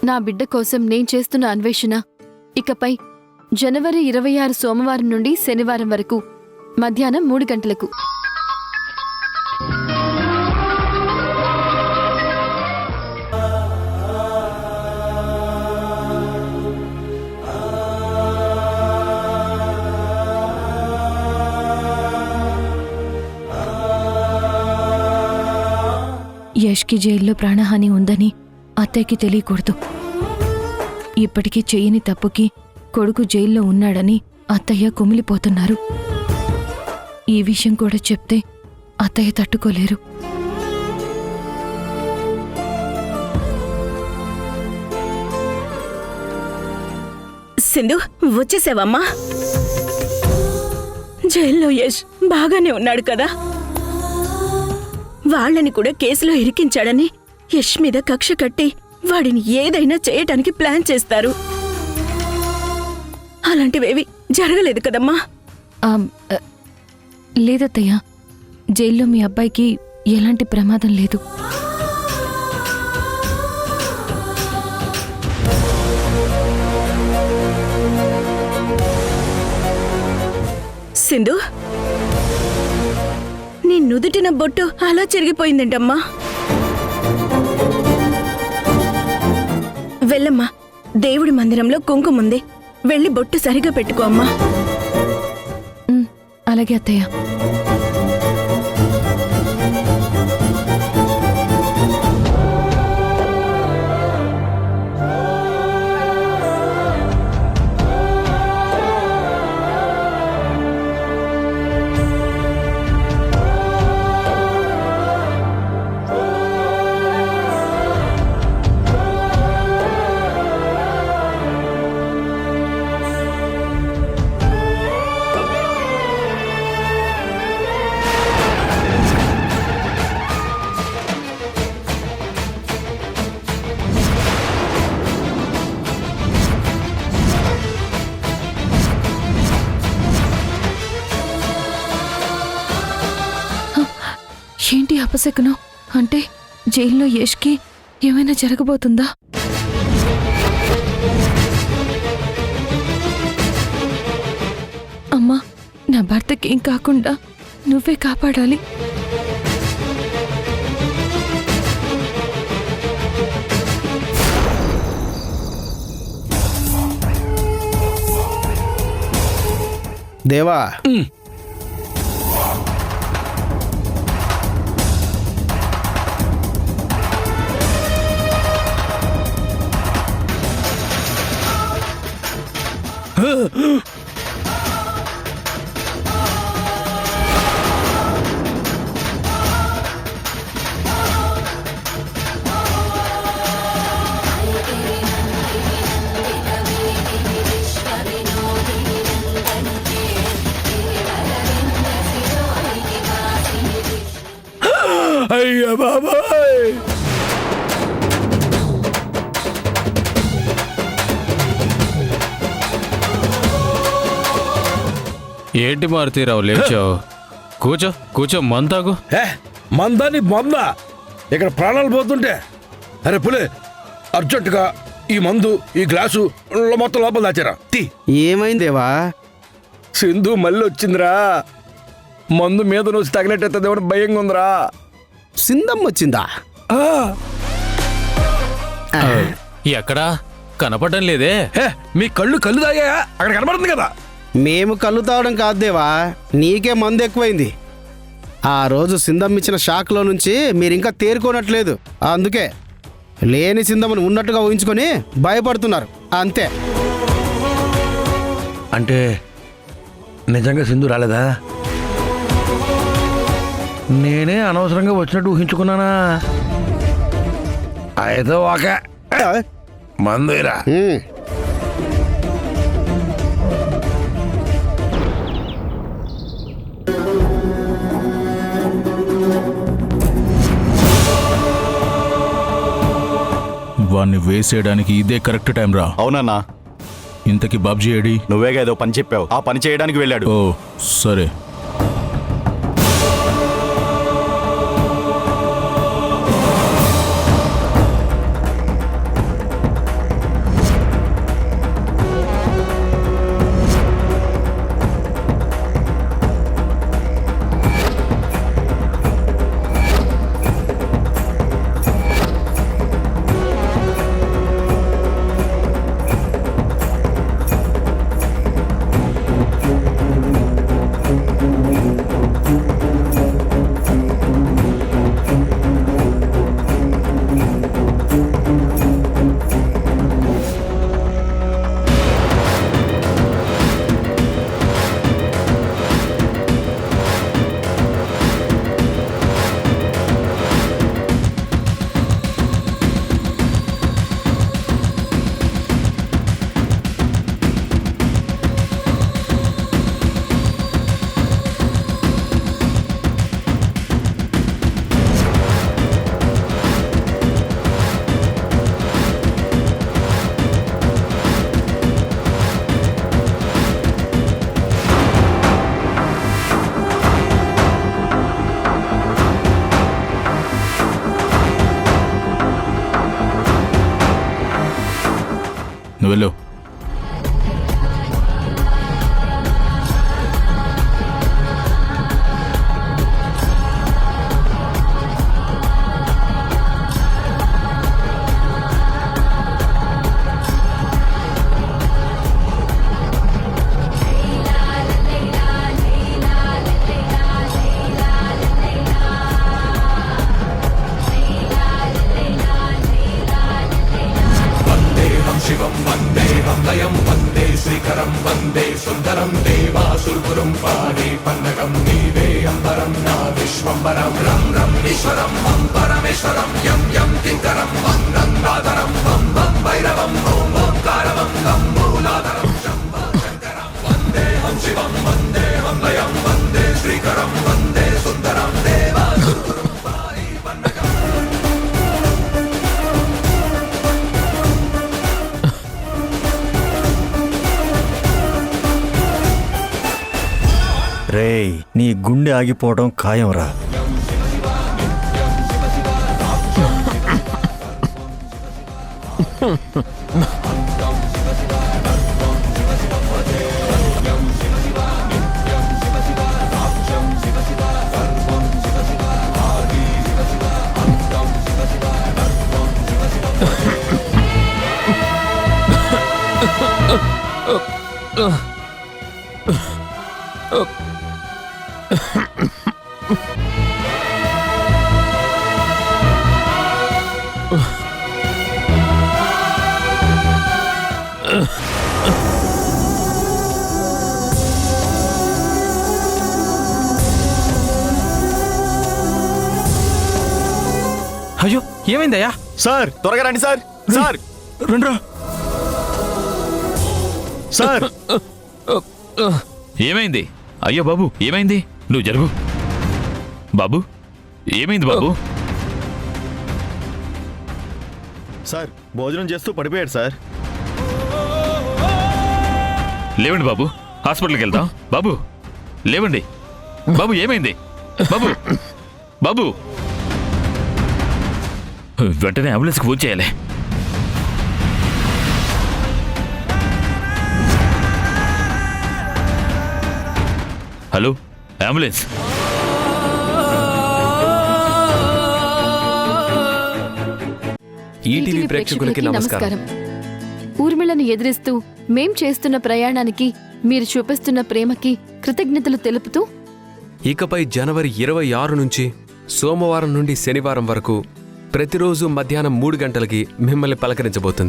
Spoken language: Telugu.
నా బిడ్డ కోసం నేను చేస్తున్న అన్వేషణ ఇకపై జనవరి 26 సోమవారం నుండి శనివారం వరకు మధ్యాహ్నం 3 గంటలకు. యష్కి జైల్లో ప్రాణహాని ఉందని అత్తయ్యకి తెలియకూడదు. ఇప్పటికీ చెయ్యని తప్పుకి కొడుకు జైల్లో ఉన్నాడని అత్తయ్య కుమిలిపోతున్నారు. ఈ విషయం కూడా చెప్తే అత్తయ్య తట్టుకోలేరు. సింధు, వచ్చేసావమ్మా? జైల్లో యష్ బాగానే ఉన్నాడు కదా? వాళ్ళని కూడా కేసులో ఇరికించాడని యష్ మీద కక్ష కట్టి వాడిని ఏదైనా చేయటానికి ప్లాన్ చేస్తారు. అలాంటివేవి జరగలేదు కదమ్మా? లేదత్తయ్య, జైల్లో మీ అబ్బాయికి ఎలాంటి ప్రమాదం లేదు. సింధు, నీ నుదుటిన బొట్టు అలా చెరిగిపోయిందంటమ్మా. వెళ్ళమ్మా, దేవుడి మందిరంలో కుంకుముంది, వెళ్ళి బొట్టు సరిగా పెట్టుకో అమ్మా. అలాగే అత్తయ్య. ఏంటి అపశకునం? అంటే జైల్లో యష్కి ఏమైనా జరగబోతుందా? అమ్మా, నా భర్తకి ఏం కాకుండా నువ్వే కాపాడాలి. దేవా, అయ్యా బాబాయ్, ఏంటి మారుతీరావు లేచావు? కూర్చో కూర్చో, మంతాగు. మందాని మందా ఇక్కడ ప్రాణాలు పోతుంటే. అరే పులే, అర్జెంటుగా ఈ మందు ఈ గ్లాసు మొత్తం లోపల దాచారా. ఏమైందేవా? సింధు మళ్ళీ వచ్చిందిరా. మందు మీద నుంచి తగినట్టేదేమో భయంగా ఉందిరా. సింధం వచ్చిందా? ఎక్కడా కనపడడం లేదే. మీ కళ్ళు తాగా అక్కడ కనబడుతుంది కదా. మేము కళ్ళు తాగడం కాదు దేవా, నీకే మందు ఎక్కువైంది. ఆ రోజు సింధం ఇచ్చిన షాక్లో నుంచి మీరింకా తేరుకోనట్లేదు. అందుకే లేని సింధమును ఉన్నట్టుగా ఊహించుకొని భయపడుతున్నారు అంతే. అంటే నిజంగా సింధు రాలేదా? నేనే అనవసరంగా వచ్చినట్టు ఊహించుకున్నానా? అయితే ఒక మందురా. వాణ్ణి వేసేయడానికి ఇదే కరెక్ట్ టైం రా. అవునన్నా. ఇంతకీ బాబ్జీ ఏడి? నువ్వేగా ఏదో పని చెప్పావు, ఆ పని చేయడానికి వెళ్ళాడు. ఓ సరే. నువ్వు వెళ్ళు. రేయ్, నీ గుండె ఆగిపోవడం ఖాయంరా. అయ్యో ఏమైందయ్యా? సార్ త్వరగా రండి సార్. సార్ రండ్రా. సార్ ఏమైంది? అయ్యో బాబు ఏమైంది? నువ్వు జరుగు. బాబు ఏమైంది బాబు? సార్ భోజనం చేస్తూ పడిపోయాడు సార్. లేవండి బాబు, హాస్పిటల్కి వెళ్దాం. బాబు లేవండి. బాబు ఏమైంది? బాబు బాబు వెంటనే అంబులెన్స్కి ఫోన్ చేయాలి. Hello ambulance. ఈటీవీ ప్రేక్షకులకి నమస్కారం. ఊర్మిళను ఎదిరిస్తూ మేం చేస్తున్న ప్రయాణానికి మీరు చూపిస్తున్న ప్రేమకి కృతజ్ఞతలు తెలుపుతూ ఇకపై జనవరి 26 నుంచి సోమవారం నుండి శనివారం వరకు ప్రతిరోజు మధ్యాహ్నం 3 గంటలకి మిమ్మల్ని పలకరించబోతుంది.